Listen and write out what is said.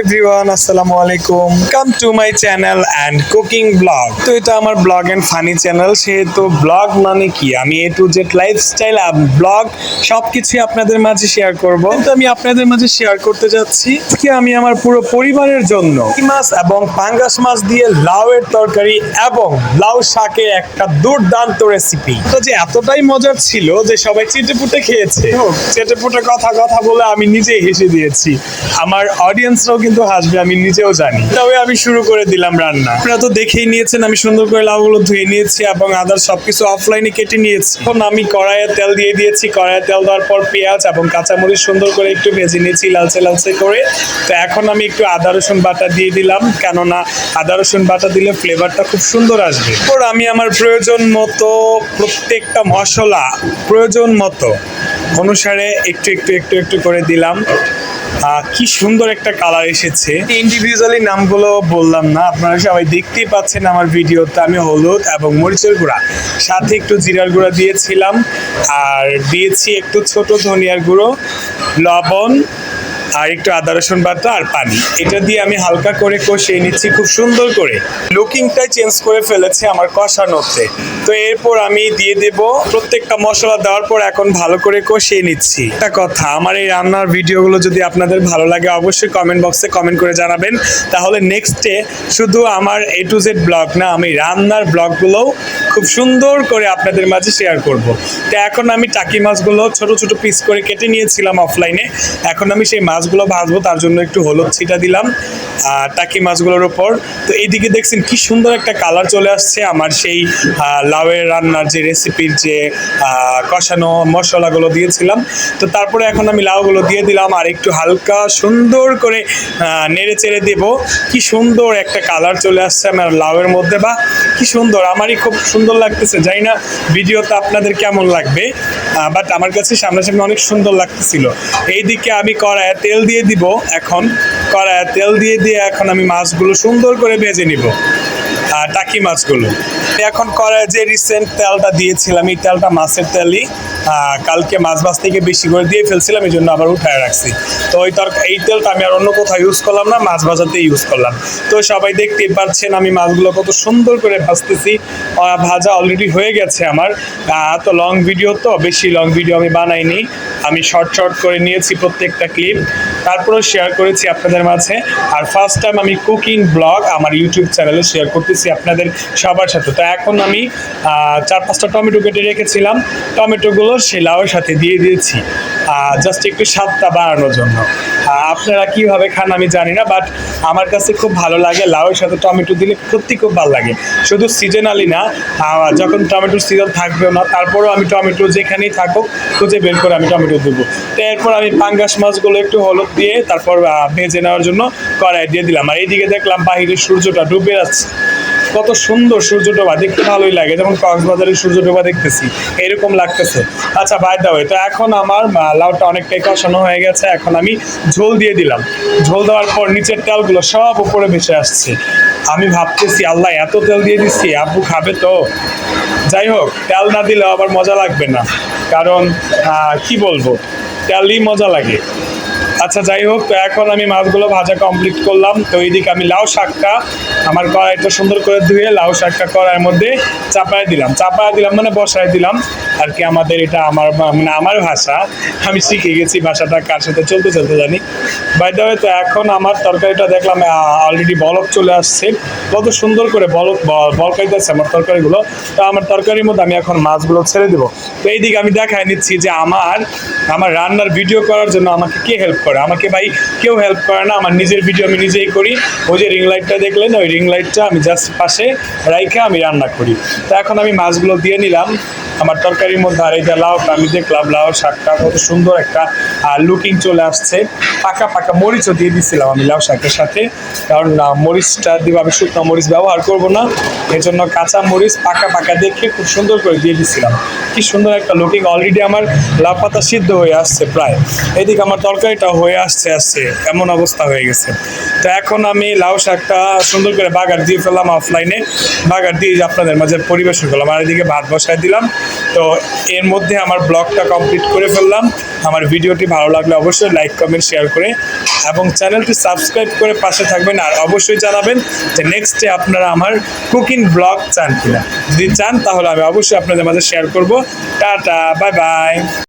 Everyone, আসসালামু আলাইকুম। Come to my channel and cooking blog. তো এটা আমার ব্লগ অ্যান্ড ফানি চ্যানেল, সেহেতু ব্লগ মানে কি, আমি A to Z lifestyle blog সবকিছু আপনাদের মাঝে শেয়ার করব। তো আমি আপনাদের মাঝে শেয়ার করতে যাচ্ছি কি আমি আমার পুরো পরিবারের জন্য মাছ এবং পাঙ্গাস মাছ দিয়ে লাউয়ের তরকারি এবং লাউ শাকের একটা দুর্দান্ত রেসিপি। তো যে এতটাই মজার ছিল যে সবাই চেটেপুটে খেয়েছে। চেটেপুটে কথা বলে আমি নিজেই হেসে দিয়েছি, আমার অডিয়েন্সরাও কিন্তু হাসবে, আমি নিজেও জানি। তবে আমি শুরু করে দিলাম রান্না। আপনারা তো দেখেই নিয়েছেন আমি সুন্দর করে লাউগুলো ধুয়ে নিয়েছি এবং আদার সবকিছু অফলাইনে কেটে নিয়েছি। এখন আমি কড়াইয়ে তেল দিয়ে দিয়েছি। কড়াইয়ে তেল দেওয়ার পর পেঁয়াজ এবং কাঁচামরিচ সুন্দর করে একটু ভেজে নিয়েছি লালচে করে। তো এখন আমি একটু আদা রসুন বাটা দিয়ে দিলাম, কেননা আদা রসুন বাটা দিলে ফ্লেভারটা খুব সুন্দর আসবে। এরপর আমি আমার প্রয়োজন মতো প্রত্যেকটা মশলা প্রয়োজন মতো অনুসারে একটু করে দিলাম। কি সুন্দর একটা কালার এসেছে। ইন্ডিভিজুয়ালি নামগুলো বললাম না, আপনারা সবাই দেখতেই পাচ্ছেন আমার ভিডিওতে। আমি হলুদ এবং মরিচের গুঁড়া সাথে একটু জিরার গুঁড়া দিয়েছিলাম, আর দিয়েছি একটু ছোট ধনিয়ার গুঁড়ো, লবণ আর একটু আদা রসুন বাটা আর পানি। এটা দিয়ে আমি হালকা করে কষিয়ে নিচ্ছি খুব সুন্দর করে। লুকিংটাই চেঞ্জ করে ফেলেছে আমার কষানোতে। তো এরপর আমি দিয়ে দেব প্রত্যেকটা মশলা দেওয়ার পর এখন ভালো করে কষিয়ে নিচ্ছি। একটা কথা, আমার এই রান্নার ভিডিওগুলো যদি আপনাদের ভালো লাগে অবশ্যই কমেন্ট বক্সে কমেন্ট করে জানাবেন, তাহলে নেক্সটে শুধু আমার এ টু জেড ব্লগ না, আমি রান্নার ব্লগগুলোও খুব সুন্দর করে আপনাদের মাঝে শেয়ার করব। তো এখন আমি টাকি মাছগুলো ছোট ছোট পিস করে কেটে নিয়েছিলাম অফলাইনে। এখন আমি সেই মাছগুলো ভাজবো, তার জন্য একটু হলুদ ছিটা দিলাম টাকি মাছগুলোর উপর। তো এইদিকে দেখছেন কি সুন্দর একটা কালার চলে আসছে আমার সেই লাউয়ের রান্নার যে রেসিপির যে কষানো মশলাগুলো দিয়েছিলাম। তো তারপরে এখন আমি লাউগুলো দিয়ে দিলাম আর একটু হালকা সুন্দর করে নেড়ে চেড়ে দেবো। কি সুন্দর একটা কালার চলে আসছে আমার লাউয়ের মধ্যে, বা কি সুন্দর, আমারই খুব সুন্দর লাগতেছে। জানি না ভিডিওতে আপনাদের কেমন লাগবে, বাট আমার কাছে সামনাসামনি অনেক সুন্দর লাগতেছিল। এইদিকে আমি কড়াইয়ে তেল দিয়ে দিব। এখন কড়াইয়ে তেল দিয়ে এখন আমি মাছগুলো সুন্দর করে ভেজে নিব, টাকি মাছগুলো। এখন কড়াইয়ে যে রিসেন্ট তেলটা দিয়েছিলাম, এই তেলটা মাছের তেলই। কালকে মাছ ভাজ থেকে বেশি করে দিয়ে ফেলছিলাম, এই জন্য আবার উঠায় রাখছি। তো এই তেলটা আমি আর অন্য কোথাও ইউজ করলাম না, মাছ ভাজাতে ইউজ করলাম। তো সবাই দেখতেই পাচ্ছেন আমি মাছগুলো কত সুন্দর করে ভাজতেছি। ভাজা অলরেডি হয়ে গেছে আমার। এত লং ভিডিও তো, বেশি লং ভিডিও আমি বানাইনি, আমি শর্ট করে নিয়েছি প্রত্যেকটা ক্লিপ, তারপরেও শেয়ার করেছি আপনাদের মাঝে। আর ফার্স্ট টাইম আমি কুকিং ব্লগ আমার ইউটিউব চ্যানেলে শেয়ার করতেছি আপনাদের সবার সাথে। তো এখন আমি 4-5টা টমেটো কেটে রেখেছিলাম, টমেটোগুলো সেই লাউয়ের সাথে দিয়ে দিয়েছি জাস্ট একটু স্বাদটা বাড়ানোর জন্য। আপনারা কীভাবে খান আমি জানি না, বাট আমার কাছে খুব ভালো লাগে লাউয়ের সাথে টমেটো দিলে, সত্যি খুব ভালো লাগে। শুধু সিজনালি না, যখন টমেটোর সিজন থাকবেও না, তারপরেও আমি টমেটো যেখানেই থাকুক খুঁজে বের করে আমি টমেটো দেবো। তো এরপর আমি পাঙ্গাস মাছগুলো একটু হলুদ দিয়ে তারপর ভেজে নেওয়ার জন্য কড়াই দিয়ে দিলাম। আর এইদিকে দেখলাম বাহিরের সূর্যটা ডুবে যাচ্ছে, কত সুন্দর সূর্য ডোবা, দেখতে ভালোই লাগে, যেমন কক্সবাজারের সূর্য ডোবা দেখতেছি এরকম লাগতেছে। আচ্ছা, বাই দা ওয়ে, তো এখন আমার লাউটা অনেকটাই কষানো হয়ে গেছে। এখন আমি ঝোল দিয়ে দিলাম। ঝোল দেওয়ার পর নিচের তেলগুলো সব উপরে ভেসে আসছে। আমি ভাবতেছি আল্লাহ, এত তেল দিয়ে দিচ্ছি, আব্বু খাবে তো? যাই হোক, তেল না দিলেও আবার মজা লাগবে না, কারণ কি বলবো, তেলই মজা লাগে। আচ্ছা যাই হোক, তো এখন আমি মাছগুলো ভাজা কমপ্লিট করলাম। তো এইদিকে আমি লাউ শাকটা, আমার কড়াইটা সুন্দর করে ধুয়ে লাউ শাকটা কড়াইয়ের মধ্যে চাপায় দিলাম মানে বসায় দিলাম আর কি। আমাদের এটা আমার ভাষা, আমি শিখে গেছি ভাষাটা কার সাথে চলতে জানি। বাই দ্য ওয়ে, তো এখন আমার তরকারিটা দেখলাম অলরেডি বলক চলে আসছে, কত সুন্দর করে বলকাইতেছে আমার তরকারিগুলো। তো আমার তরকারির মধ্যে আমি এখন মাছগুলো ছেড়ে দেবো। তো এইদিকে আমি দেখায় নিচ্ছি যে আমার রান্নার ভিডিও করার জন্য আমাকে কে হেল্প করে। আমাকে ভাই কেউ হেল্প করে না, আমার নিজের ভিডিও আমি নিজেই করি। ওই যে রিং লাইটটা দেখলেন, ওই রিং লাইটটা আমি জাস্ট পাশে রাইখে আমি রান্না করি। তো এখন আমি মাছগুলো দিয়ে নিলাম আমার তরকারির মধ্যে। আর এই যে লাউটা আমি দেখলাম, লাউ শাকটা কত সুন্দর একটা লুকিং চলে আসছে। পাকা মরিচও দিয়ে দিচ্ছিলাম আমি লাউ শাকের সাথে, কারণ মরিচটা দিব, আমি শুকনো মরিচ ব্যবহার করব না, এর জন্য কাঁচা মরিচ পাকা দেখে খুব সুন্দর করে দিয়ে দিচ্ছিলাম। কি সুন্দর একটা লুকিং। অলরেডি আমার লাউ পাতা সিদ্ধ হয়ে আসছে প্রায়, এদিকে আমার তরকারিটা হয়ে আসছে এমন অবস্থা হয়ে গেছে। তো এখন আমি লাউ শাকটা সুন্দর করে বাগার দিয়ে ফেললাম অফলাইনে, বাগার দিয়ে আপনাদের মাঝে পরিবেশন করলাম। আর এদিকে ভাত বসায় দিলাম। তো এর মধ্যে আমার ব্লগটা কমপ্লিট করে ফেললাম। আমার ভিডিওটি ভালো লাগলে অবশ্যই লাইক কমেন্ট শেয়ার করে এবং চ্যানেলটি সাবস্ক্রাইব করে পাশে থাকবেন। আর অবশ্যই জানাবেন যে নেক্সটে আপনারা আমার কুকিং ব্লগ চান কিনা। যদি চান তাহলে আমি অবশ্যই আপনাদের মাঝে শেয়ার করব। Tata, bye bye.